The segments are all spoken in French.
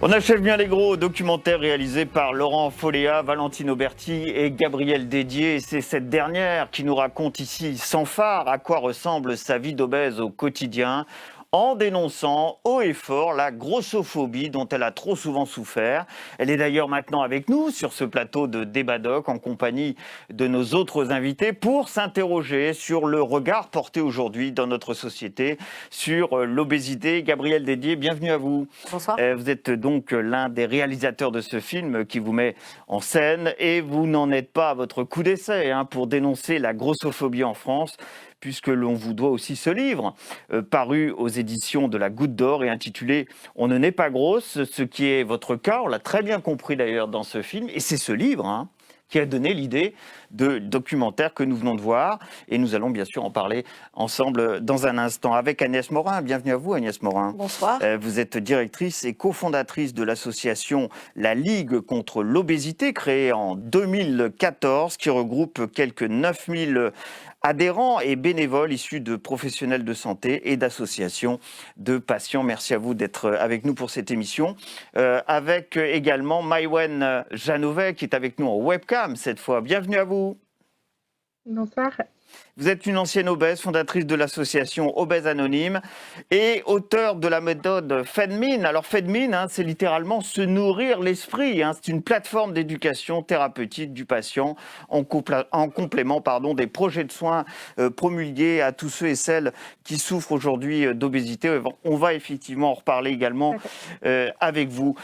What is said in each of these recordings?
On achève bien les gros, documentaires réalisés par Laurent Folléa, Valentine Auberti et Gabrielle Dédier. Et c'est cette dernière qui nous raconte ici, sans phare, à quoi ressemble sa vie d'obèse au quotidien, en dénonçant haut et fort la grossophobie dont elle a trop souvent souffert. Elle est d'ailleurs maintenant avec nous sur ce plateau de Débat Doc en compagnie de nos autres invités pour s'interroger sur le regard porté aujourd'hui dans notre société sur l'obésité. Gabrielle Dédier, bienvenue à vous. Bonsoir. Vous êtes donc l'un des réalisateurs de ce film qui vous met en scène et vous n'en êtes pas à votre coup d'essai pour dénoncer la grossophobie en France, puisque l'on vous doit aussi ce livre, paru aux éditions de la Goutte d'Or et intitulé « On ne naît pas grosse », ce qui est votre cas, on l'a très bien compris d'ailleurs dans ce film, et c'est ce livre qui a donné l'idée de documentaire que nous venons de voir, et nous allons bien sûr en parler ensemble dans un instant avec Agnès Morin. Bienvenue à vous Agnès Morin. Bonsoir. Vous êtes directrice et cofondatrice de l'association La Ligue contre l'obésité, créée en 2014, qui regroupe quelques 9000 adhérents et bénévoles issus de professionnels de santé et d'associations de patients. Merci à vous d'être avec nous pour cette émission. Avec également Maïwen Janové qui est avec nous en webcam cette fois. Bienvenue à vous. Bonsoir. Vous êtes une ancienne obèse, fondatrice de l'association Obèse Anonyme et auteur de la méthode FedMin. Alors FedMin, c'est littéralement se nourrir l'esprit. C'est une plateforme d'éducation thérapeutique du patient en complément des projets de soins promulgués à tous ceux et celles qui souffrent aujourd'hui d'obésité. On va effectivement en reparler également avec vous.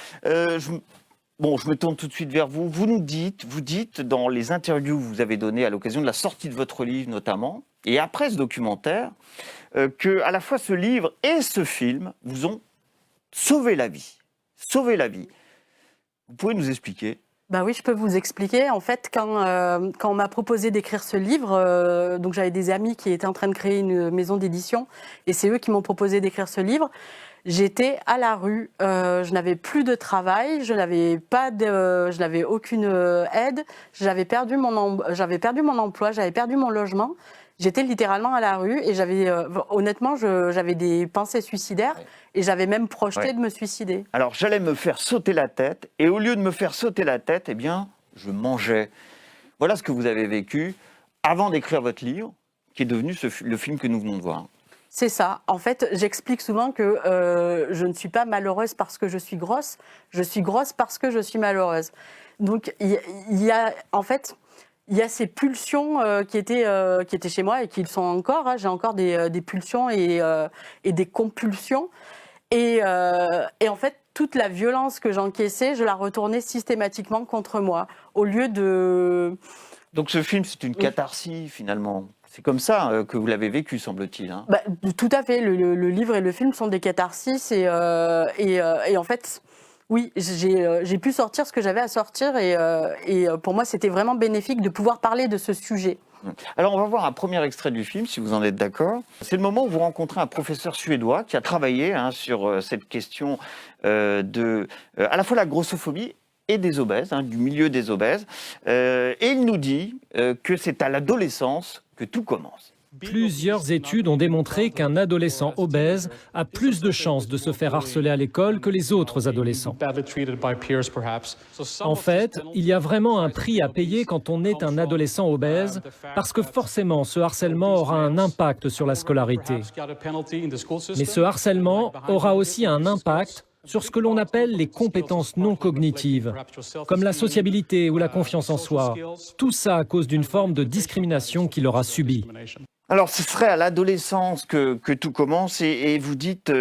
Je me tourne tout de suite vers vous. Vous dites dans les interviews que vous avez données à l'occasion de la sortie de votre livre notamment, et après ce documentaire, que à la fois ce livre et ce film vous ont sauvé la vie. Sauvé la vie. Vous pouvez nous expliquer ? Oui, je peux vous expliquer. En fait, quand on m'a proposé d'écrire ce livre, donc j'avais des amis qui étaient en train de créer une maison d'édition, et c'est eux qui m'ont proposé d'écrire ce livre. J'étais à la rue, je n'avais plus de travail, je n'avais aucune aide, j'avais perdu mon emploi, j'avais perdu mon logement. J'étais littéralement à la rue et honnêtement, j'avais des pensées suicidaires et j'avais même projeté de me suicider. Alors, j'allais me faire sauter la tête et au lieu de me faire sauter la tête, je mangeais. Voilà ce que vous avez vécu avant d'écrire votre livre, qui est devenu le film que nous venons de voir. C'est ça. En fait, j'explique souvent que je ne suis pas malheureuse parce que je suis grosse parce que je suis malheureuse. Donc, il y a ces pulsions qui étaient chez moi et qui le sont encore. J'ai encore des pulsions et des compulsions. Et en fait, toute la violence que j'encaissais, je la retournais systématiquement contre moi. Au lieu de... Donc ce film, c'est une catharsis finalement. C'est comme ça que vous l'avez vécu, semble-t-il. Tout à fait. Le livre et le film sont des catharsis. Et en fait, oui, j'ai pu sortir ce que j'avais à sortir. Et pour moi, c'était vraiment bénéfique de pouvoir parler de ce sujet. Alors, on va voir un premier extrait du film, si vous en êtes d'accord. C'est le moment où vous rencontrez un professeur suédois qui a travaillé sur cette question à la fois la grossophobie et des obèses, du milieu des obèses. Et il nous dit que c'est à l'adolescence que tout commence. Plusieurs études ont démontré qu'un adolescent obèse a plus de chances de se faire harceler à l'école que les autres adolescents. En fait, il y a vraiment un prix à payer quand on est un adolescent obèse, parce que forcément ce harcèlement aura un impact sur la scolarité. Mais ce harcèlement aura aussi un impact sur ce que l'on appelle les compétences non cognitives, comme la sociabilité ou la confiance en soi. Tout ça à cause d'une forme de discrimination qu'il aura subie. Alors, ce serait à l'adolescence que tout commence et vous dites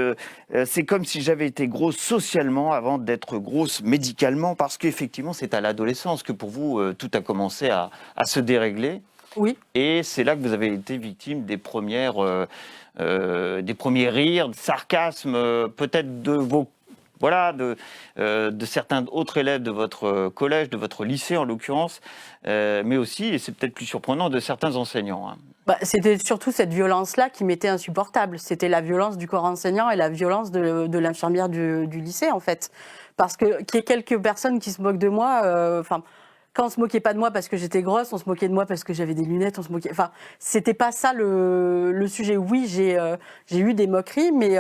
c'est comme si j'avais été grosse socialement avant d'être grosse médicalement, parce qu'effectivement, c'est à l'adolescence que pour vous, tout a commencé à se dérégler. Oui. Et c'est là que vous avez été victime des premiers rires, de sarcasmes, peut-être de certains autres élèves de votre collège, de votre lycée en l'occurrence, mais aussi, et c'est peut-être plus surprenant, de certains enseignants. C'était surtout cette violence-là qui m'était insupportable. C'était la violence du corps enseignant et la violence de l'infirmière du lycée, en fait. Parce qu'il y ait quelques personnes qui se moquent de moi, quand on se moquait pas de moi parce que j'étais grosse, on se moquait de moi parce que j'avais des lunettes, c'était pas ça le sujet. Oui, j'ai eu des moqueries, mais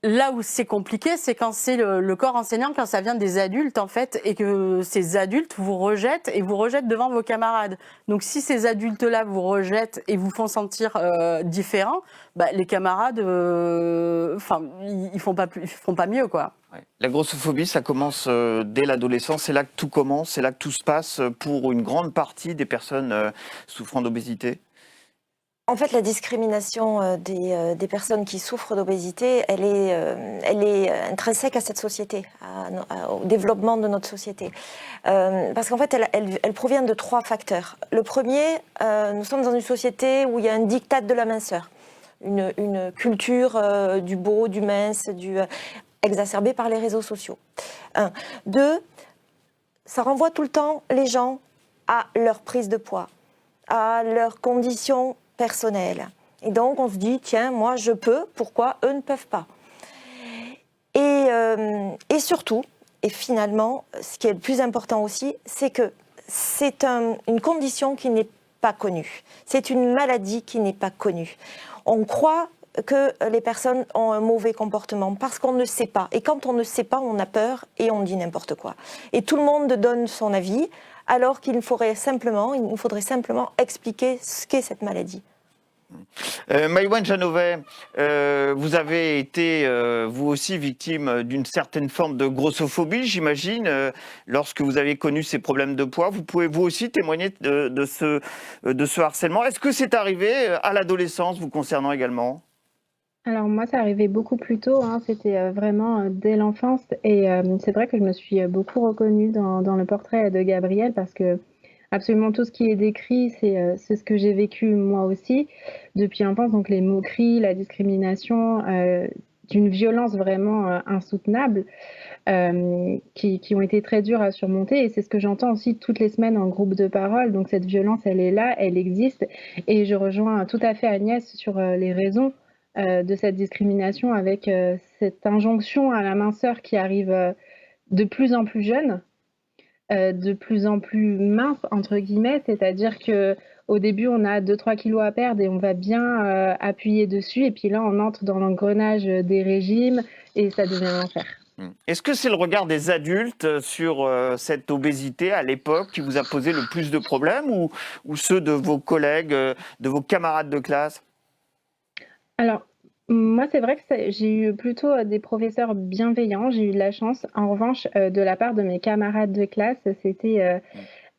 Là où c'est compliqué, c'est quand c'est le corps enseignant, quand ça vient des adultes, en fait, et que ces adultes vous rejettent et vous rejettent devant vos camarades. Donc, si ces adultes-là vous rejettent et vous font sentir différent, les camarades, ils font pas mieux, quoi. Ouais. La grossophobie, ça commence dès l'adolescence. C'est là que tout commence, c'est là que tout se passe pour une grande partie des personnes souffrant d'obésité. En fait, la discrimination des personnes qui souffrent d'obésité, elle est intrinsèque à cette société, au développement de notre société. Parce qu'en fait, elle provient de 3 facteurs. Le premier, nous sommes dans une société où il y a un diktat de la minceur, une culture du beau, du mince, exacerbée par les réseaux sociaux. 2, ça renvoie tout le temps les gens à leur prise de poids, à leurs conditions personnelles. Et donc, on se dit, tiens, moi, je peux, pourquoi eux ne peuvent pas? Et surtout, et finalement, ce qui est le plus important aussi, c'est que c'est une condition qui n'est pas connue. C'est une maladie qui n'est pas connue. On croit que les personnes ont un mauvais comportement parce qu'on ne sait pas. Et quand on ne sait pas, on a peur et on dit n'importe quoi. Et tout le monde donne son avis, alors qu'il nous faudrait simplement expliquer ce qu'est cette maladie. Maïwenn Janovet, vous avez été vous aussi victime d'une certaine forme de grossophobie, j'imagine, lorsque vous avez connu ces problèmes de poids. Vous pouvez vous aussi témoigner de ce harcèlement. Est-ce que c'est arrivé à l'adolescence vous concernant également? Alors moi, ça arrivait beaucoup plus tôt, hein, c'était vraiment dès l'enfance. Et c'est vrai que je me suis beaucoup reconnue dans le portrait de Gabrielle parce que absolument tout ce qui est décrit, c'est ce que j'ai vécu moi aussi depuis l'enfance. Donc les moqueries, la discrimination, d'une violence vraiment insoutenable, qui ont été très dures à surmonter. Et c'est ce que j'entends aussi toutes les semaines en groupe de parole. Donc cette violence, elle est là, elle existe. Et je rejoins tout à fait Agnès sur les raisons de cette discrimination, avec cette injonction à la minceur qui arrive de plus en plus jeune, de plus en plus mince, entre guillemets, c'est-à-dire qu'au début, on a 2-3 kilos à perdre et on va bien appuyer dessus, et puis là, on entre dans l'engrenage des régimes et ça devient l'enfer. Est-ce que c'est le regard des adultes sur cette obésité à l'époque qui vous a posé le plus de problèmes, ou ceux de vos collègues, de vos camarades de classe? Alors, moi, c'est vrai que j'ai eu plutôt des professeurs bienveillants, j'ai eu de la chance. En revanche, de la part de mes camarades de classe, c'était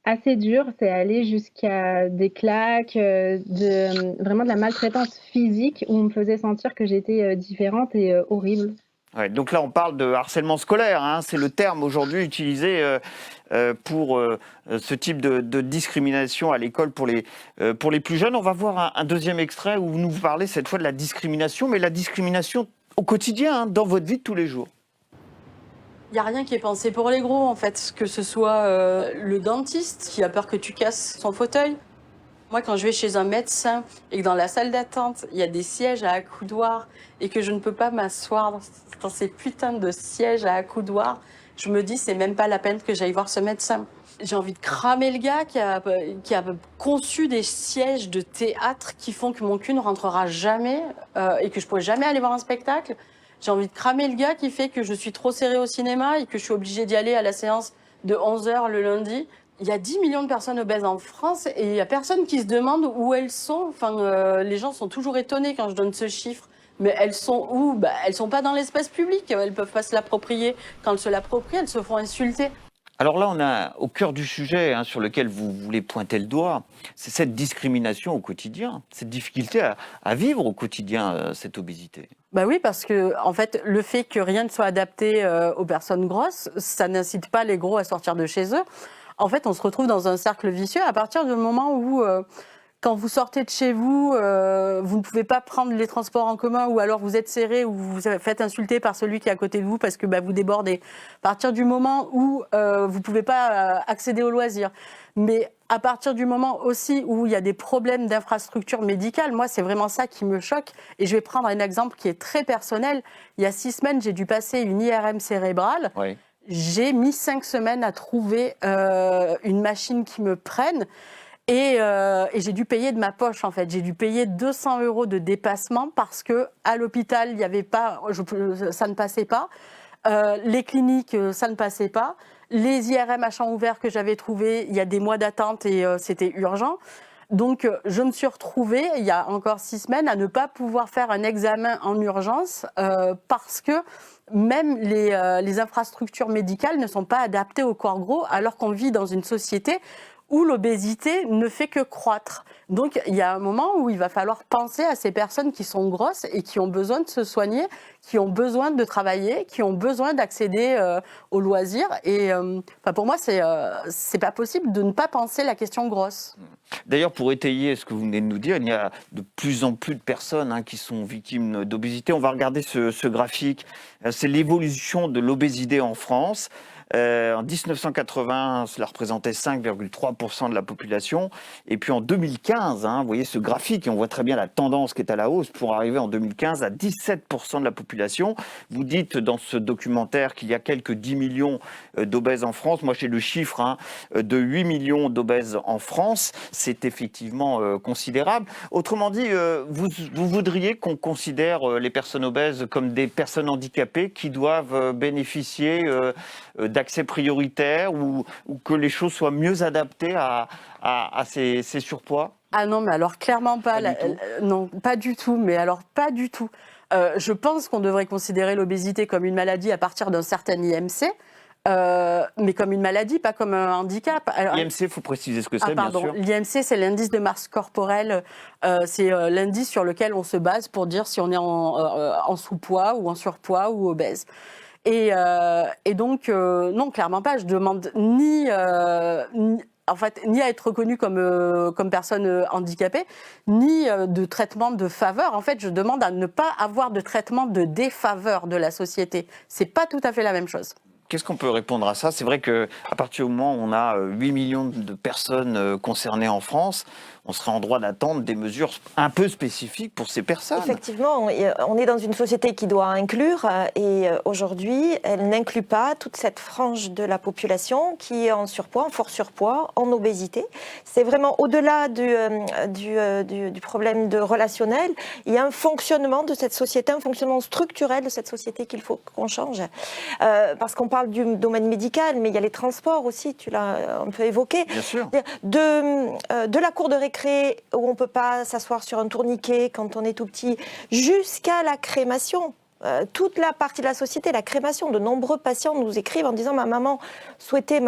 assez dur. C'est allé jusqu'à des claques, vraiment de la maltraitance physique, où on me faisait sentir que j'étais différente et horrible. Ouais, donc là, on parle de harcèlement scolaire, hein, c'est le terme aujourd'hui utilisé pour ce type de discrimination à l'école pour les plus jeunes. On va voir un deuxième extrait où vous nous parlez cette fois de la discrimination, mais la discrimination au quotidien, hein, dans votre vie de tous les jours. Il n'y a rien qui est pensé pour les gros, en fait, que ce soit le dentiste qui a peur que tu casses son fauteuil. Moi, quand je vais chez un médecin et que dans la salle d'attente, il y a des sièges à accoudoirs et que je ne peux pas m'asseoir dans ces putains de sièges à accoudoirs, je me dis, c'est même pas la peine que j'aille voir ce médecin. J'ai envie de cramer le gars qui a conçu des sièges de théâtre qui font que mon cul ne rentrera jamais et que je pourrai jamais aller voir un spectacle. J'ai envie de cramer le gars qui fait que je suis trop serrée au cinéma et que je suis obligée d'y aller à la séance de 11h le lundi. Il y a 10 millions de personnes obèses en France et il n'y a personne qui se demande où elles sont. Enfin, les gens sont toujours étonnés quand je donne ce chiffre. Mais elles sont où? Elles ne sont pas dans l'espace public. Elles ne peuvent pas se l'approprier. Quand elles se l'approprient, elles se font insulter. Alors là, on a au cœur du sujet sur lequel vous voulez pointer le doigt, c'est cette discrimination au quotidien, cette difficulté à vivre au quotidien cette obésité. Bah oui, parce que en fait, le fait que rien ne soit adapté aux personnes grosses, ça n'incite pas les gros à sortir de chez eux. En fait, on se retrouve dans un cercle vicieux à partir du moment où, quand vous sortez de chez vous, vous ne pouvez pas prendre les transports en commun, ou alors vous êtes serré ou vous vous faites insulter par celui qui est à côté de vous parce que vous débordez. À partir du moment où vous ne pouvez pas accéder aux loisirs. Mais à partir du moment aussi où il y a des problèmes d'infrastructure médicale, moi, c'est vraiment ça qui me choque. Et je vais prendre un exemple qui est très personnel. Il y a 6 semaines, j'ai dû passer une IRM cérébrale. Oui. J'ai mis 5 semaines à trouver une machine qui me prenne. Et j'ai dû payer de ma poche, en fait. J'ai dû payer 200 € de dépassement parce qu'à l'hôpital, il y avait pas, ça ne passait pas. Les cliniques, ça ne passait pas. Les IRM à champ ouvert que j'avais trouvés, il y a des mois d'attente et c'était urgent. Donc, je me suis retrouvée, il y a encore 6 semaines, à ne pas pouvoir faire un examen en urgence parce que même les infrastructures médicales ne sont pas adaptées au corps gros, alors qu'on vit dans une société où l'obésité ne fait que croître. Donc, il y a un moment où il va falloir penser à ces personnes qui sont grosses et qui ont besoin de se soigner, qui ont besoin de travailler, qui ont besoin d'accéder aux loisirs. Et pour moi, c'est pas possible de ne pas penser la question grosse. D'ailleurs, pour étayer ce que vous venez de nous dire, il y a de plus en plus de personnes qui sont victimes d'obésité. On va regarder ce graphique. C'est l'évolution de l'obésité en France. En 1980, cela représentait 5,3% de la population. Et puis en 2015, vous voyez ce graphique, et on voit très bien la tendance qui est à la hausse pour arriver en 2015 à 17% de la population. Vous dites dans ce documentaire qu'il y a quelques 10 millions d'obèses en France. Moi, j'ai le chiffre de 8 millions d'obèses en France. C'est effectivement considérable. Autrement dit, vous voudriez qu'on considère les personnes obèses comme des personnes handicapées qui doivent bénéficier d'accès prioritaire ou que les choses soient mieux adaptées à ces surpoids? Ah non, mais alors clairement pas. Non, pas du tout. Mais alors pas du tout. Je pense qu'on devrait considérer l'obésité comme une maladie à partir d'un certain IMC. Mais comme une maladie, pas comme un handicap. L'IMC, il faut préciser ce que c'est, bien sûr. L'IMC, c'est l'indice de masse corporelle. C'est l'indice sur lequel on se base pour dire si on est en sous-poids ou en surpoids ou obèse. Et donc, non, clairement pas. Je demande ni à être reconnue comme personne handicapée, ni de traitement de faveur. En fait, je demande à ne pas avoir de traitement de défaveur de la société. C'est pas tout à fait la même chose. Qu'est-ce qu'on peut répondre à ça? C'est vrai qu'à partir du moment où on a 8 millions de personnes concernées en France, on serait en droit d'attendre des mesures un peu spécifiques pour ces personnes. Effectivement, on est dans une société qui doit inclure et aujourd'hui, elle n'inclut pas toute cette frange de la population qui est en surpoids, en fort surpoids, en obésité. C'est vraiment au-delà du problème de relationnel. Il y a un fonctionnement de cette société, un fonctionnement structurel de cette société qu'il faut qu'on change. Parce qu'on parle du domaine médical, mais il y a les transports aussi, tu l'as un peu évoqué. Bien sûr. De la cour de récré où on ne peut pas s'asseoir sur un tourniquet quand on est tout petit, jusqu'à la crémation. Toute la partie de la société, la crémation, de nombreux patients nous écrivent en disant ma mère souhaitait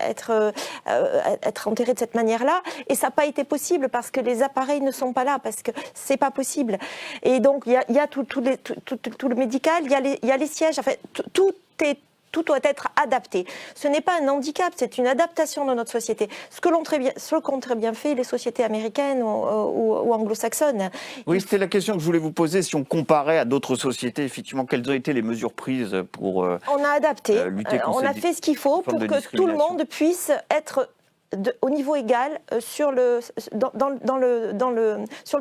être enterrée de cette manière-là et ça n'a pas été possible parce que les appareils ne sont pas là, parce que c'est pas possible. Et donc il y a tout le médical, il y a les sièges, en fait, tout doit être adapté. Ce n'est pas un handicap, c'est une adaptation de notre société. Ce qu'ont très bien fait les sociétés américaines ou anglo-saxonnes. Oui, c'était la question que je voulais vous poser. Si on comparait à d'autres sociétés, effectivement, quelles ont été les mesures prises pour on a adapté, lutter contre on a fait ce qu'il faut pour que tout le monde puisse être au niveau égal sur le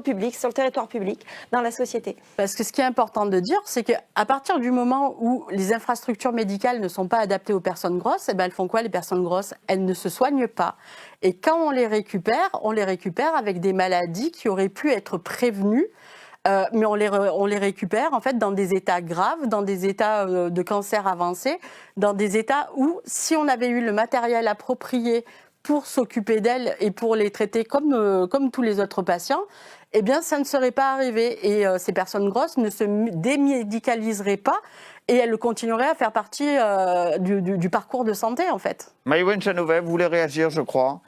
public, sur le territoire public, dans la société. Parce que ce qui est important de dire, c'est qu'à partir du moment où les infrastructures médicales ne sont pas adaptées aux personnes grosses, elles font quoi les personnes grosses? Elles ne se soignent pas. Et quand on les récupère avec des maladies qui auraient pu être prévenues. Mais on les récupère en fait dans des états graves, dans des états de cancer avancé, dans des états où, si on avait eu le matériel approprié pour s'occuper d'elles et pour les traiter comme tous les autres patients, eh bien, ça ne serait pas arrivé. Et ces personnes grosses ne se démédicaliseraient pas et elles continueraient à faire partie du parcours de santé, en fait. Maïwenn Chanovay, vous voulez réagir, je crois?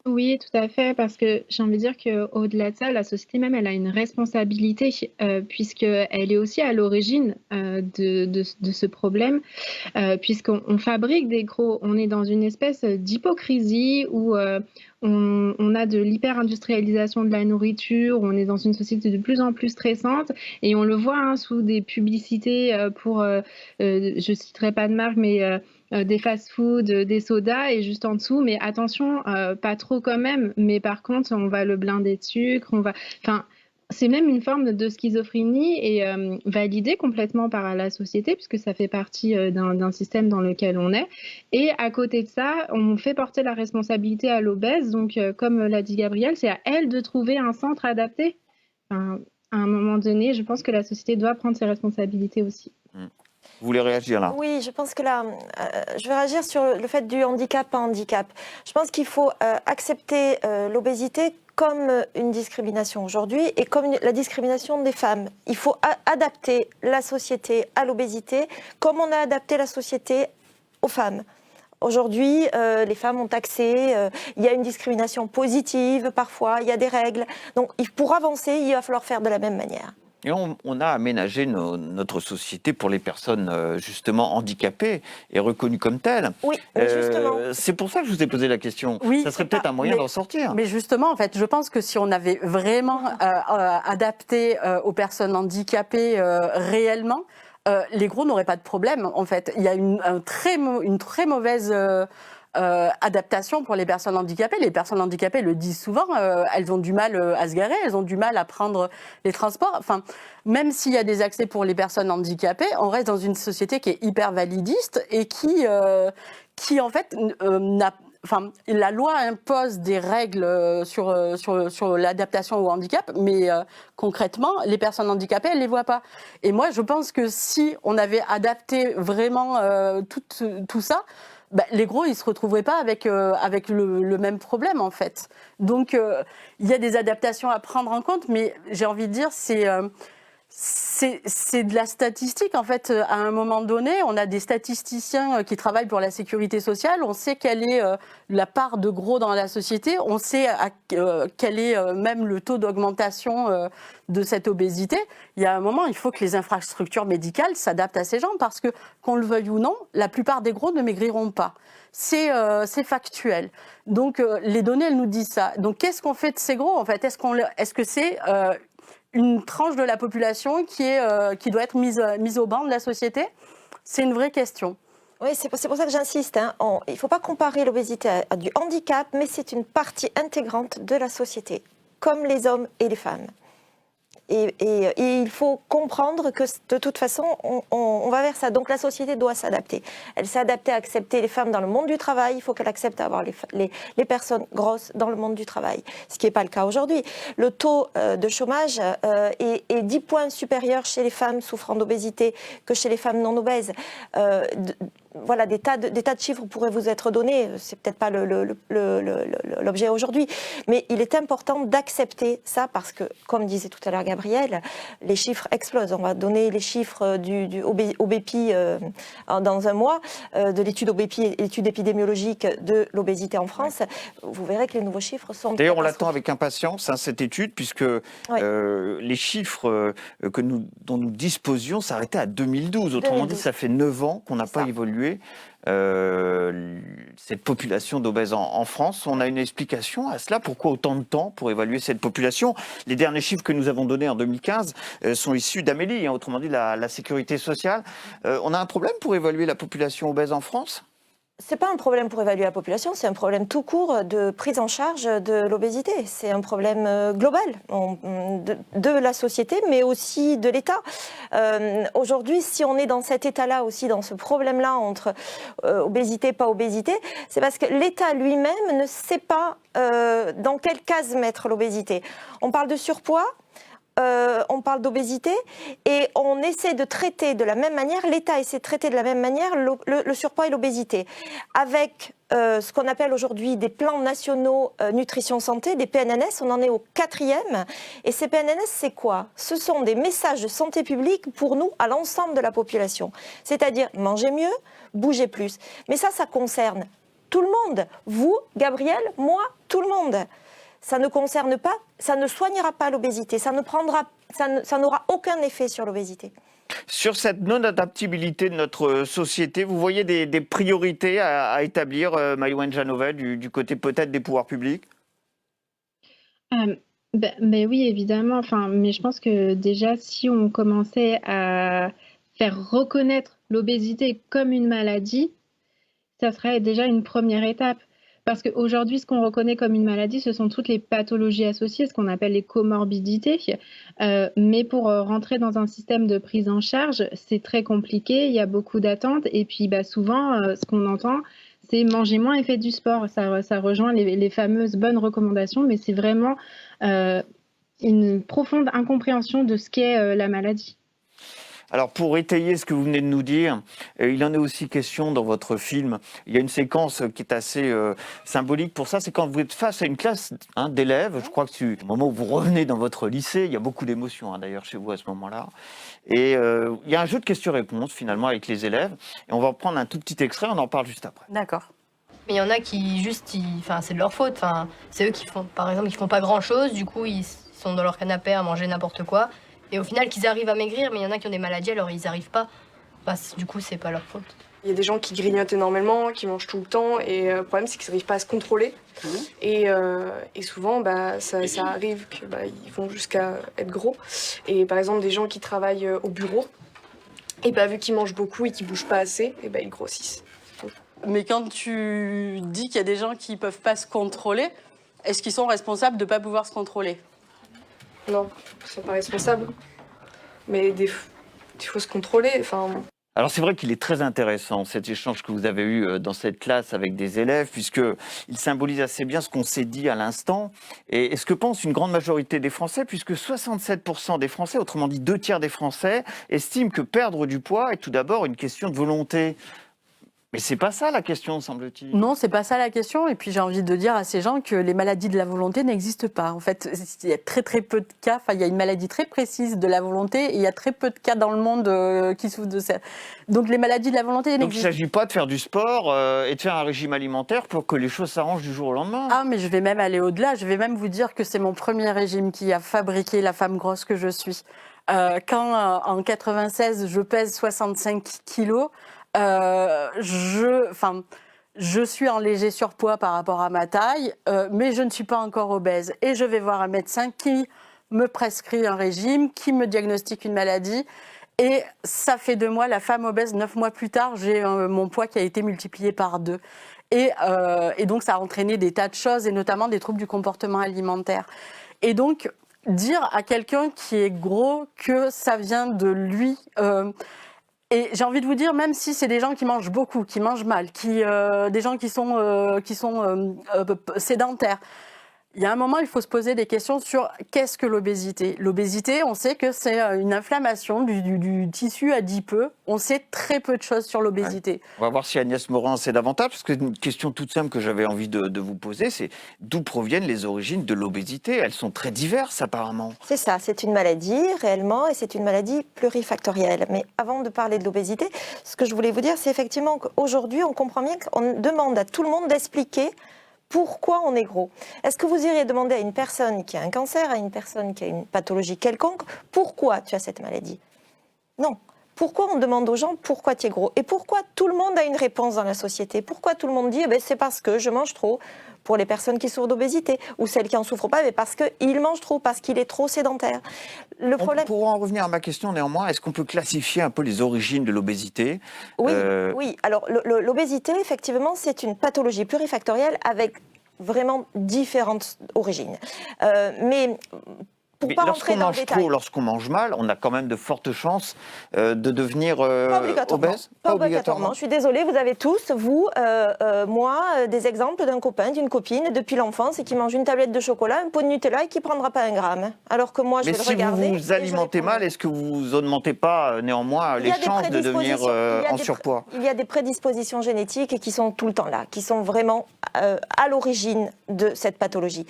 Oui, tout à fait, parce que j'ai envie de dire qu'au-delà de ça, la société même, elle a une responsabilité, puisqu'elle est aussi à l'origine de ce problème, puisqu'on fabrique des gros, on est dans une espèce d'hypocrisie où on a de l'hyper-industrialisation de la nourriture, on est dans une société de plus en plus stressante, et on le voit sous des publicités pour, je citerai pas de marque, mais des fast-food, des sodas, et juste en dessous, mais attention, pas trop quand même, mais par contre, on va le blinder de sucre, c'est même une forme de schizophrénie et validée complètement par la société puisque ça fait partie d'un système dans lequel on est. Et à côté de ça, on fait porter la responsabilité à l'obèse. Donc, comme l'a dit Gabrielle, c'est à elle de trouver un centre adapté. Enfin, à un moment donné, je pense que la société doit prendre ses responsabilités aussi. Vous voulez réagir là? Oui, je pense que là, je vais réagir sur le fait du handicap à handicap. Je pense qu'il faut accepter l'obésité comme une discrimination aujourd'hui et comme la discrimination des femmes. Il faut adapter la société à l'obésité comme on a adapté la société aux femmes. Aujourd'hui, les femmes ont accès, il y a une discrimination positive parfois, il y a des règles. Donc pour avancer, il va falloir faire de la même manière. Et on a aménagé notre société pour les personnes justement handicapées et reconnues comme telles. Oui, mais justement. C'est pour ça que je vous ai posé la question. Oui, ça serait peut-être un moyen d'en sortir. Mais justement, en fait, je pense que si on avait vraiment adapté aux personnes handicapées réellement, les gros n'auraient pas de problème. En fait, il y a une très mauvaise adaptation pour les personnes handicapées. Les personnes handicapées le disent souvent, elles ont du mal à se garer, elles ont du mal à prendre les transports. Enfin, même s'il y a des accès pour les personnes handicapées, on reste dans une société qui est hyper validiste et qui en fait n'a. Enfin, la loi impose des règles sur l'adaptation au handicap, mais concrètement, les personnes handicapées, elles ne les voient pas. Et moi, je pense que si on avait adapté vraiment tout ça, les gros, ils ne se retrouveraient pas avec le même problème, en fait. Donc, il y a des adaptations à prendre en compte, mais j'ai envie de dire, c'est de la statistique, en fait. À un moment donné, on a des statisticiens qui travaillent pour la sécurité sociale. On sait quelle est la part de gros dans la société. On sait quel est même le taux d'augmentation de cette obésité. Il y a un moment, il faut que les infrastructures médicales s'adaptent à ces gens parce que, qu'on le veuille ou non, la plupart des gros ne maigriront pas. C'est factuel. Donc, les données, elles nous disent ça. Donc, qu'est-ce qu'on fait de ces gros, en fait? Est-ce que c'est une tranche de la population qui doit être mise au banc de la société? C'est une vraie question. Oui, c'est pour ça que j'insiste. Il ne faut pas comparer l'obésité à du handicap, mais c'est une partie intégrante de la société, comme les hommes et les femmes. Et il faut comprendre que de toute façon, on va vers ça. Donc la société doit s'adapter. Elle s'est adaptée à accepter les femmes dans le monde du travail. Il faut qu'elle accepte d'avoir les personnes grosses dans le monde du travail, ce qui n'est pas le cas aujourd'hui. Le taux de chômage est 10 points supérieur chez les femmes souffrant d'obésité que chez les femmes non obèses. Voilà, des tas de chiffres pourraient vous être donnés. C'est peut-être pas l'objet aujourd'hui, mais il est important d'accepter ça parce que, comme disait tout à l'heure Gabrielle, les chiffres explosent. On va donner les chiffres du OBEPI dans un mois, de l'étude OBEPI, l'étude épidémiologique de l'obésité en France. Vous verrez que les nouveaux chiffres sont... D'ailleurs, on l'attend avec impatience, cette étude, puisque les chiffres dont nous disposions s'arrêtaient à 2012. Autrement dit, ça fait 9 ans qu'on n'a pas évolué. Cette population d'obèses en France. On a une explication à cela? Pourquoi autant de temps pour évaluer cette population? Les derniers chiffres que nous avons donnés en 2015 sont issus d'Amélie, autrement dit la sécurité sociale. On a un problème pour évaluer la population obèse en France? C'est pas un problème pour évaluer la population, c'est un problème tout court de prise en charge de l'obésité. C'est un problème global de la société, mais aussi de l'État. Aujourd'hui, si on est dans cet état-là aussi, dans ce problème-là entre obésité, pas obésité, c'est parce que l'État lui-même ne sait pas dans quelle case mettre l'obésité. On parle de surpoids. On parle d'obésité et on essaie de traiter de la même manière, l'État essaie de traiter de la même manière le surpoids et l'obésité, avec ce qu'on appelle aujourd'hui des plans nationaux nutrition santé, des PNNS, on en est au 4e. Et ces PNNS, c'est quoi? Ce sont des messages de santé publique pour nous, à l'ensemble de la population. C'est-à-dire manger mieux, bouger plus. Mais ça concerne tout le monde. Vous, Gabrielle, moi, tout le monde. Ça ne concerne pas, ça ne soignera pas l'obésité, ça n'aura aucun effet sur l'obésité. Sur cette non-adaptabilité de notre société, vous voyez des priorités à établir, Maïwenn Janové, du côté peut-être des pouvoirs publics? Mais oui, évidemment. Mais je pense que déjà, si on commençait à faire reconnaître l'obésité comme une maladie, ça serait déjà une première étape. Parce qu'aujourd'hui, ce qu'on reconnaît comme une maladie, ce sont toutes les pathologies associées, ce qu'on appelle les comorbidités. Mais pour rentrer dans un système de prise en charge, c'est très compliqué, il y a beaucoup d'attentes. Et puis souvent, ce qu'on entend, c'est manger moins et faire du sport. Ça rejoint les fameuses bonnes recommandations, mais c'est vraiment une profonde incompréhension de ce qu'est la maladie. Alors, pour étayer ce que vous venez de nous dire, il en est aussi question dans votre film. Il y a une séquence qui est assez symbolique pour ça. C'est quand vous êtes face à une classe d'élèves. Je crois que c'est au moment où vous revenez dans votre lycée. Il y a beaucoup d'émotions d'ailleurs chez vous à ce moment-là. Et il y a un jeu de questions-réponses finalement avec les élèves. Et on va prendre un tout petit extrait. On en parle juste après. D'accord. Mais il y en a qui juste, c'est de leur faute. Enfin, c'est eux qui font, par exemple, qui font pas grand-chose. Du coup, ils sont dans leur canapé à manger n'importe quoi. Et au final, qu'ils arrivent à maigrir, mais il y en a qui ont des maladies, alors ils n'arrivent pas. Du coup, c'est pas leur faute. Il y a des gens qui grignotent énormément, qui mangent tout le temps, et le problème, c'est qu'ils n'arrivent pas à se contrôler. Et souvent, ça arrive qu'ils vont jusqu'à être gros. Et par exemple, des gens qui travaillent au bureau, et vu qu'ils mangent beaucoup et qu'ils bougent pas assez, et ils grossissent. Mais quand tu dis qu'il y a des gens qui peuvent pas se contrôler, est-ce qu'ils sont responsables de pas pouvoir se contrôler? Non, ils sont pas responsables. Mais il faut se contrôler. Alors c'est vrai qu'il est très intéressant cet échange que vous avez eu dans cette classe avec des élèves, puisqu'il symbolise assez bien ce qu'on s'est dit à l'instant et ce que pense une grande majorité des Français, puisque 67% des Français, autrement dit 2/3 des Français, estiment que perdre du poids est tout d'abord une question de volonté. Mais c'est pas ça la question, semble-t-il. Non, c'est pas ça la question. Et puis j'ai envie de dire à ces gens que les maladies de la volonté n'existent pas. En fait, il y a très très peu de cas. Enfin, il y a une maladie très précise de la volonté et il y a très peu de cas dans le monde qui souffrent de ça. Donc les maladies de la volonté n'existent pas. Donc il ne s'agit pas de faire du sport et de faire un régime alimentaire pour que les choses s'arrangent du jour au lendemain. Ah, mais je vais même aller au-delà. Je vais même vous dire que c'est mon premier régime qui a fabriqué la femme grosse que je suis. Quand en 96, je pèse 65 kilos. Je suis en léger surpoids par rapport à ma taille, mais je ne suis pas encore obèse. Et je vais voir un médecin qui me prescrit un régime, qui me diagnostique une maladie. Et ça fait de moi la femme obèse. 9 mois plus tard, j'ai mon poids qui a été multiplié par 2. Et donc, ça a entraîné des tas de choses, et notamment des troubles du comportement alimentaire. Et donc, dire à quelqu'un qui est gros que ça vient de lui... Et j'ai envie de vous dire, même si c'est des gens qui mangent beaucoup, qui mangent mal, des gens qui sont sédentaires, il y a un moment, il faut se poser des questions sur qu'est-ce que l'obésité. L'obésité, on sait que c'est une inflammation du tissu adipeux. On sait très peu de choses sur l'obésité. Ouais. On va voir si Agnès Morin sait davantage, parce que une question toute simple que j'avais envie de vous poser, c'est d'où proviennent les origines de l'obésité? Elles sont très diverses apparemment. C'est ça, c'est une maladie réellement et c'est une maladie plurifactorielle. Mais avant de parler de l'obésité, ce que je voulais vous dire, c'est effectivement qu'aujourd'hui, on comprend bien qu'on demande à tout le monde d'expliquer pourquoi on est gros. Est-ce que vous iriez demander à une personne qui a un cancer, à une personne qui a une pathologie quelconque, pourquoi tu as cette maladie? Non. Pourquoi on demande aux gens pourquoi tu es gros? Et pourquoi tout le monde a une réponse dans la société? Pourquoi tout le monde dit c'est parce que je mange trop, pour les personnes qui souffrent d'obésité, ou celles qui n'en souffrent pas, mais parce qu'il mange trop, parce qu'il est trop sédentaire. On pourra en revenir à ma question néanmoins. Est-ce qu'on peut classifier un peu les origines de l'obésité? Oui. Alors l'obésité, effectivement, c'est une pathologie plurifactorielle avec vraiment différentes origines. Mais lorsqu'on mange trop, lorsqu'on mange mal, on a quand même de fortes chances de devenir obèse? Pas obligatoirement. Je suis désolée, vous avez tous, vous, moi, des exemples d'un copain, d'une copine depuis l'enfance et qui mange une tablette de chocolat, un pot de Nutella et qui ne prendra pas un gramme. Alors que moi, je vais le regarder. Mais si vous vous alimentez mal, est-ce que vous augmentez pas néanmoins les chances de devenir en surpoids? Il y a des prédispositions génétiques qui sont tout le temps là, qui sont vraiment à l'origine de cette pathologie.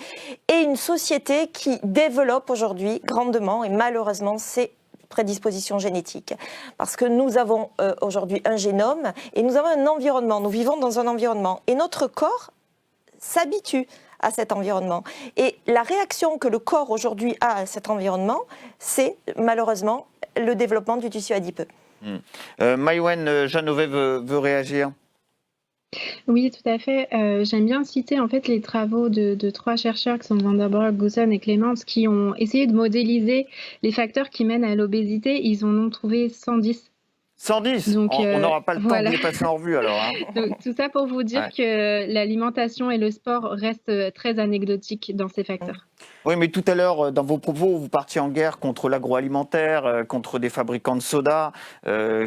Et une société qui développe aujourd'hui grandement et malheureusement ces prédispositions génétiques. Parce que nous avons aujourd'hui un génome et nous avons un environnement. Nous vivons dans un environnement et notre corps s'habitue à cet environnement. Et la réaction que le corps aujourd'hui a à cet environnement, c'est malheureusement le développement du tissu adipeux. Maïwenn Janovet veut réagir. Oui, tout à fait. J'aime bien citer en fait les travaux de 3 chercheurs qui sont Vanderburg, Gusson et Clements qui ont essayé de modéliser les facteurs qui mènent à l'obésité. Ils en ont trouvé 110. 110. Donc, On n'aura pas le temps voilà. de les passer en revue alors. Hein. Donc, tout ça pour vous dire que l'alimentation et le sport restent très anecdotiques dans ces facteurs. Oui, mais tout à l'heure, dans vos propos, vous partiez en guerre contre l'agroalimentaire, contre des fabricants de soda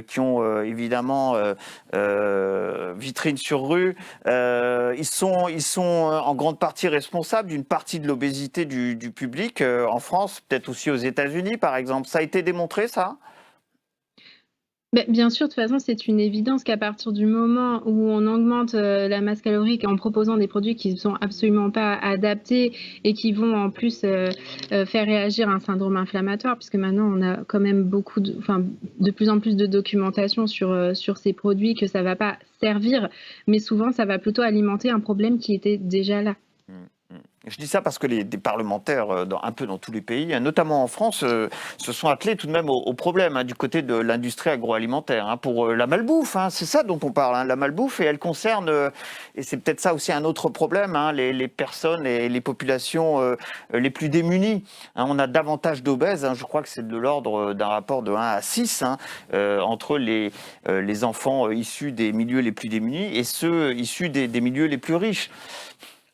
qui ont évidemment vitrine sur rue. Ils sont en grande partie responsables d'une partie de l'obésité du public en France, peut-être aussi aux États-Unis par exemple. Ça a été démontré, ça ? Bien sûr, de toute façon, c'est une évidence qu'à partir du moment où on augmente la masse calorique en proposant des produits qui ne sont absolument pas adaptés et qui vont en plus faire réagir à un syndrome inflammatoire, puisque maintenant on a quand même de plus en plus de documentation sur ces produits, que ça ne va pas servir, mais souvent ça va plutôt alimenter un problème qui était déjà là. Je dis ça parce que des parlementaires, un peu dans tous les pays, notamment en France, se sont attelés tout de même au problème du côté de l'industrie agroalimentaire. Pour la malbouffe, c'est ça dont on parle, la malbouffe, et elle concerne, et c'est peut-être ça aussi un autre problème, les personnes et les populations les plus démunies. On a davantage d'obèses, je crois que c'est de l'ordre d'un rapport de 1 à 6 entre les enfants issus des milieux les plus démunis et ceux issus des milieux les plus riches.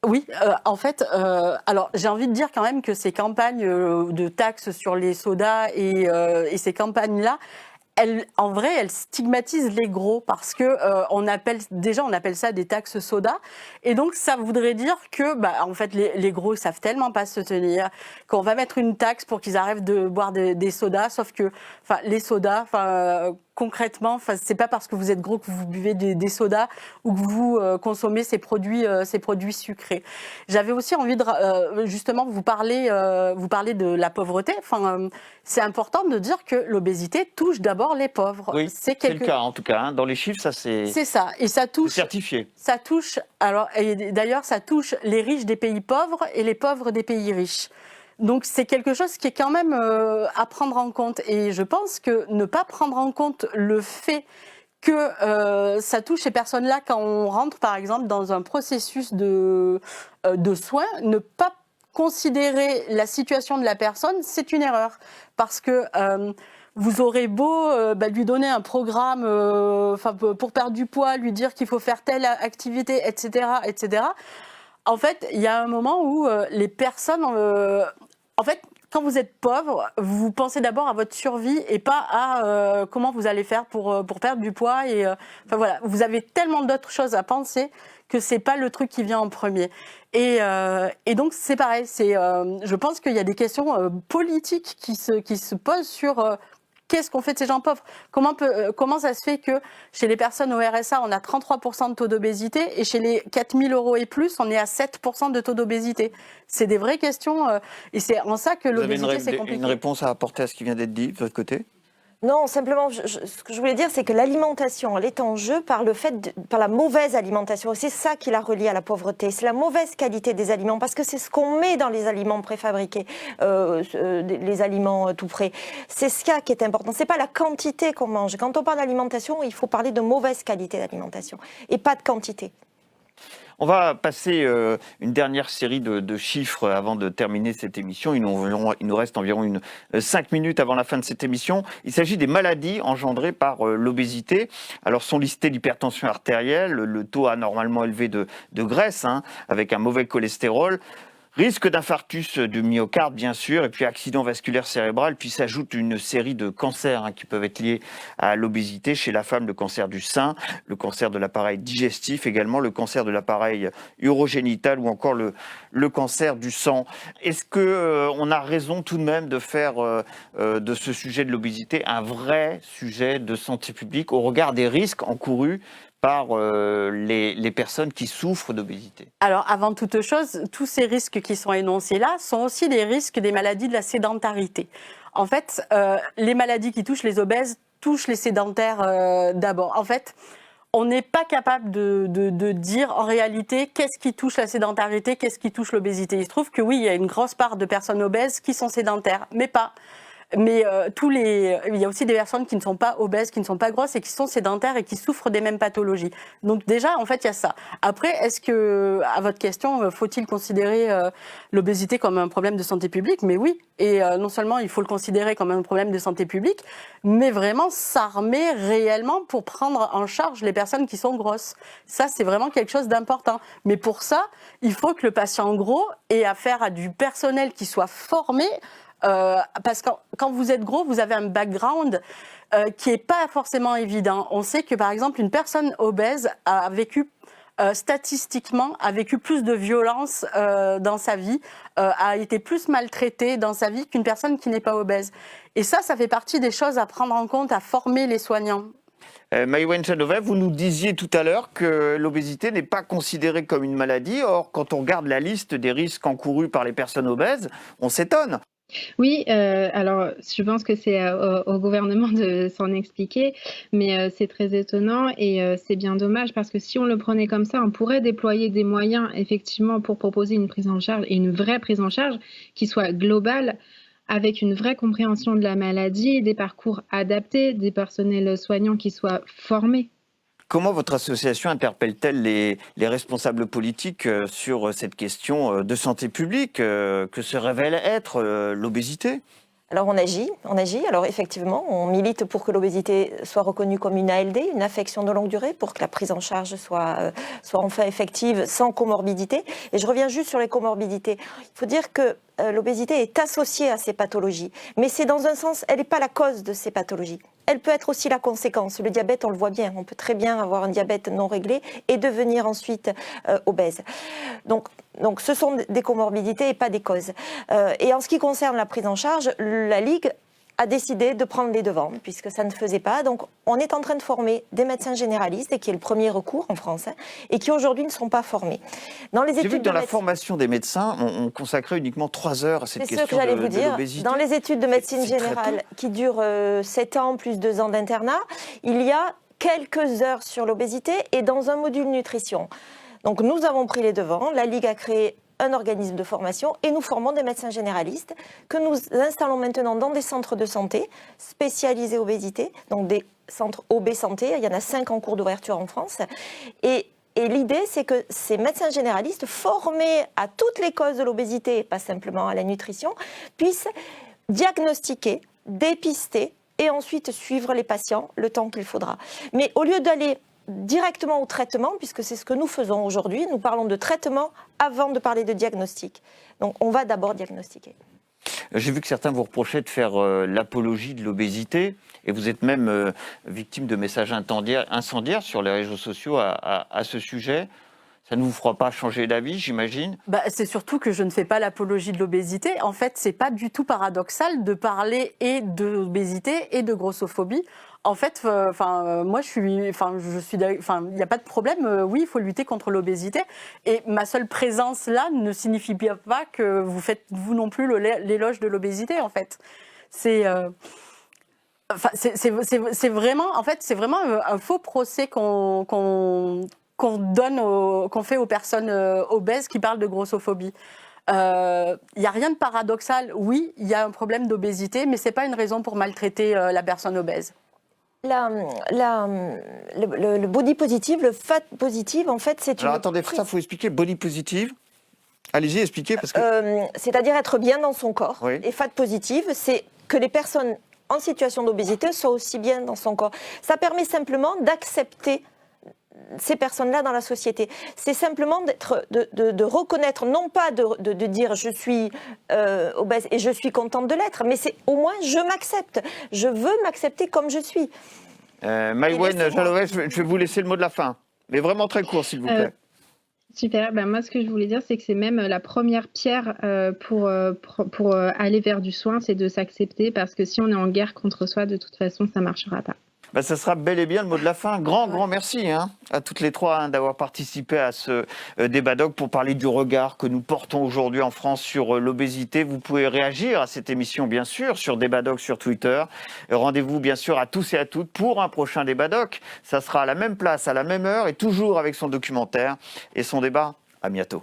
Oui, en fait, alors j'ai envie de dire quand même que ces campagnes de taxes sur les sodas et ces campagnes-là, en vrai, elles stigmatisent les gros parce que on appelle ça des taxes soda, et donc ça voudrait dire que, en fait, les gros ils savent tellement pas se tenir qu'on va mettre une taxe pour qu'ils arrêtent de boire des sodas, sauf que, les sodas, concrètement, c'est pas parce que vous êtes gros que vous buvez des sodas ou que vous consommez ces produits sucrés. J'avais aussi envie de justement vous parler de la pauvreté. C'est important de dire que l'obésité touche d'abord les pauvres. Oui, c'est le cas en tout cas. Dans les chiffres, ça c'est ça, et ça touche certifié. Ça touche et d'ailleurs ça touche les riches des pays pauvres et les pauvres des pays riches. Donc c'est quelque chose qui est quand même à prendre en compte, et je pense que ne pas prendre en compte le fait que ça touche ces personnes-là quand on rentre par exemple dans un processus de soins, ne pas considérer la situation de la personne, c'est une erreur, parce que vous aurez beau lui donner un programme pour perdre du poids, lui dire qu'il faut faire telle activité, etc., etc. En fait, il y a un moment où les personnes... en fait, quand vous êtes pauvre, vous pensez d'abord à votre survie et pas à comment vous allez faire pour perdre du poids. Et voilà, vous avez tellement d'autres choses à penser que c'est pas le truc qui vient en premier. Et donc c'est pareil. Je pense qu'il y a des questions politiques qui se posent sur qu'est-ce qu'on fait de ces gens pauvres ? Comment ça se fait que chez les personnes au RSA, on a 33% de taux d'obésité, et chez les 4 000 € et plus, on est à 7% de taux d'obésité ? C'est des vraies questions, et c'est en ça que l'obésité, c'est compliqué. Vous avez une réponse à apporter à ce qui vient d'être dit de votre côté ? Non, simplement, ce que je voulais dire, c'est que l'alimentation, elle est en jeu par la mauvaise alimentation. C'est ça qui la relie à la pauvreté. C'est la mauvaise qualité des aliments, parce que c'est ce qu'on met dans les aliments préfabriqués, les aliments tout prêts. C'est ça qui est important. C'est pas la quantité qu'on mange. Quand on parle d'alimentation, il faut parler de mauvaise qualité d'alimentation et pas de quantité. On va passer une dernière série de chiffres avant de terminer cette émission. Il nous reste environ 5 minutes avant la fin de cette émission. Il s'agit des maladies engendrées par l'obésité. Alors sont listés l'hypertension artérielle, le taux anormalement élevé de graisse, avec un mauvais cholestérol, risque d'infarctus du myocarde, bien sûr, et puis accident vasculaire cérébral, puis s'ajoute une série de cancers qui peuvent être liés à l'obésité. Chez la femme, le cancer du sein, le cancer de l'appareil digestif, également le cancer de l'appareil urogénital, ou encore le cancer du sang. Est-ce qu'on a raison tout de même de faire de ce sujet de l'obésité un vrai sujet de santé publique au regard des risques encourus par les personnes qui souffrent d'obésité? Alors, avant toute chose, tous ces risques qui sont énoncés là sont aussi des risques des maladies de la sédentarité. En fait, les maladies qui touchent les obèses touchent les sédentaires d'abord. En fait, on n'est pas capable de dire en réalité qu'est-ce qui touche la sédentarité, qu'est-ce qui touche l'obésité. Il se trouve que oui, il y a une grosse part de personnes obèses qui sont sédentaires, mais pas. Mais il y a aussi des personnes qui ne sont pas obèses, qui ne sont pas grosses et qui sont sédentaires et qui souffrent des mêmes pathologies. Donc déjà, en fait, il y a ça. Après, est-ce que, à votre question, faut-il considérer l'obésité comme un problème de santé publique? Mais oui. Et non seulement il faut le considérer comme un problème de santé publique, mais vraiment s'armer réellement pour prendre en charge les personnes qui sont grosses. Ça, c'est vraiment quelque chose d'important. Mais pour ça, il faut que le patient gros ait affaire à du personnel qui soit formé. Parce que quand vous êtes gros, vous avez un background qui n'est pas forcément évident. On sait que, par exemple, une personne obèse a vécu, statistiquement, a vécu plus de violence dans sa vie, a été plus maltraitée dans sa vie qu'une personne qui n'est pas obèse. Et ça fait partie des choses à prendre en compte, à former les soignants. Maïwenn Chanovay, vous nous disiez tout à l'heure que l'obésité n'est pas considérée comme une maladie. Or, quand on regarde la liste des risques encourus par les personnes obèses, on s'étonne. Oui, alors je pense que c'est au gouvernement de s'en expliquer, mais c'est très étonnant et c'est bien dommage parce que si on le prenait comme ça, on pourrait déployer des moyens effectivement pour proposer une prise en charge et une vraie prise en charge qui soit globale avec une vraie compréhension de la maladie, des parcours adaptés, des personnels soignants qui soient formés. Comment votre association interpelle-t-elle les responsables politiques sur cette question de santé publique que se révèle être l'obésité ? Alors on agit. Alors effectivement, on milite pour que l'obésité soit reconnue comme une ALD, une affection de longue durée, pour que la prise en charge soit enfin effective sans comorbidité. Et je reviens juste sur les comorbidités. Il faut dire que l'obésité est associée à ces pathologies, mais c'est dans un sens, elle n'est pas la cause de ces pathologies. Elle peut être aussi la conséquence. Le diabète, on le voit bien, on peut très bien avoir un diabète non réglé et devenir ensuite obèse. Donc ce sont des comorbidités et pas des causes. Et en ce qui concerne la prise en charge, la Ligue a décidé de prendre les devants, puisque ça ne faisait pas. Donc on est en train de former des médecins généralistes, et qui est le premier recours en France, et qui aujourd'hui ne sont pas formés. Dans les J'ai études vu que dans de la formation des médecins, on consacrait uniquement 3 heures à cette C'est ce que question j'allais de vous dire. l'obésité. Dans les études de médecine C'est très générale qui durent 7 ans plus 2 ans d'internat, il y a quelques heures sur l'obésité et dans un module nutrition. Donc nous avons pris les devants, la Ligue a créé un organisme de formation et nous formons des médecins généralistes que nous installons maintenant dans des centres de santé spécialisés obésité, donc des centres OB Santé, il y en a 5 en cours d'ouverture en France. Et l'idée, c'est que ces médecins généralistes formés à toutes les causes de l'obésité, pas simplement à la nutrition, puissent diagnostiquer, dépister et ensuite suivre les patients le temps qu'il faudra. Mais au lieu d'aller directement au traitement, puisque c'est ce que nous faisons aujourd'hui, nous parlons de traitement avant de parler de diagnostic. Donc on va d'abord diagnostiquer. J'ai vu que certains vous reprochaient de faire l'apologie de l'obésité et vous êtes même victime de messages incendiaires sur les réseaux sociaux à ce sujet. Ça ne vous fera pas changer d'avis, j'imagine ? C'est surtout que je ne fais pas l'apologie de l'obésité. En fait, c'est pas du tout paradoxal de parler et d'obésité et de grossophobie. En fait, moi, il n'y a pas de problème. Oui, il faut lutter contre l'obésité. Et ma seule présence là ne signifie pas que vous faites vous non plus l'éloge de l'obésité. En fait, c'est vraiment, un faux procès qu'on fait aux personnes obèses qui parlent de grossophobie. Il n'y a rien de paradoxal. Oui, il y a un problème d'obésité, mais ce n'est pas une raison pour maltraiter la personne obèse. Le body positive, le fat positive, en fait, c'est une... Alors attendez, ça, il faut expliquer. Body positive. Allez-y, expliquez. Parce que... c'est-à-dire être bien dans son corps. Oui. Et fat positive, c'est que les personnes en situation d'obésité soient aussi bien dans son corps. Ça permet simplement d'accepter ces personnes-là dans la société. C'est simplement de reconnaître, non pas de dire je suis obèse et je suis contente de l'être, mais c'est au moins je m'accepte. Je veux m'accepter comme je suis. Maïwenn Chanovay, je vais vous laisser le mot de la fin, mais vraiment très court s'il vous plaît. Super, moi ce que je voulais dire, c'est que c'est même la première pierre pour aller vers du soin, c'est de s'accepter, parce que si on est en guerre contre soi, de toute façon, ça ne marchera pas. Ça sera bel et bien le mot de la fin. Grand merci à toutes les trois d'avoir participé à ce débat doc pour parler du regard que nous portons aujourd'hui en France sur l'obésité. Vous pouvez réagir à cette émission, bien sûr, sur Débat Doc sur Twitter. Rendez-vous, bien sûr, à tous et à toutes pour un prochain Débat Doc. Ça sera à la même place, à la même heure et toujours avec son documentaire et son débat. À bientôt.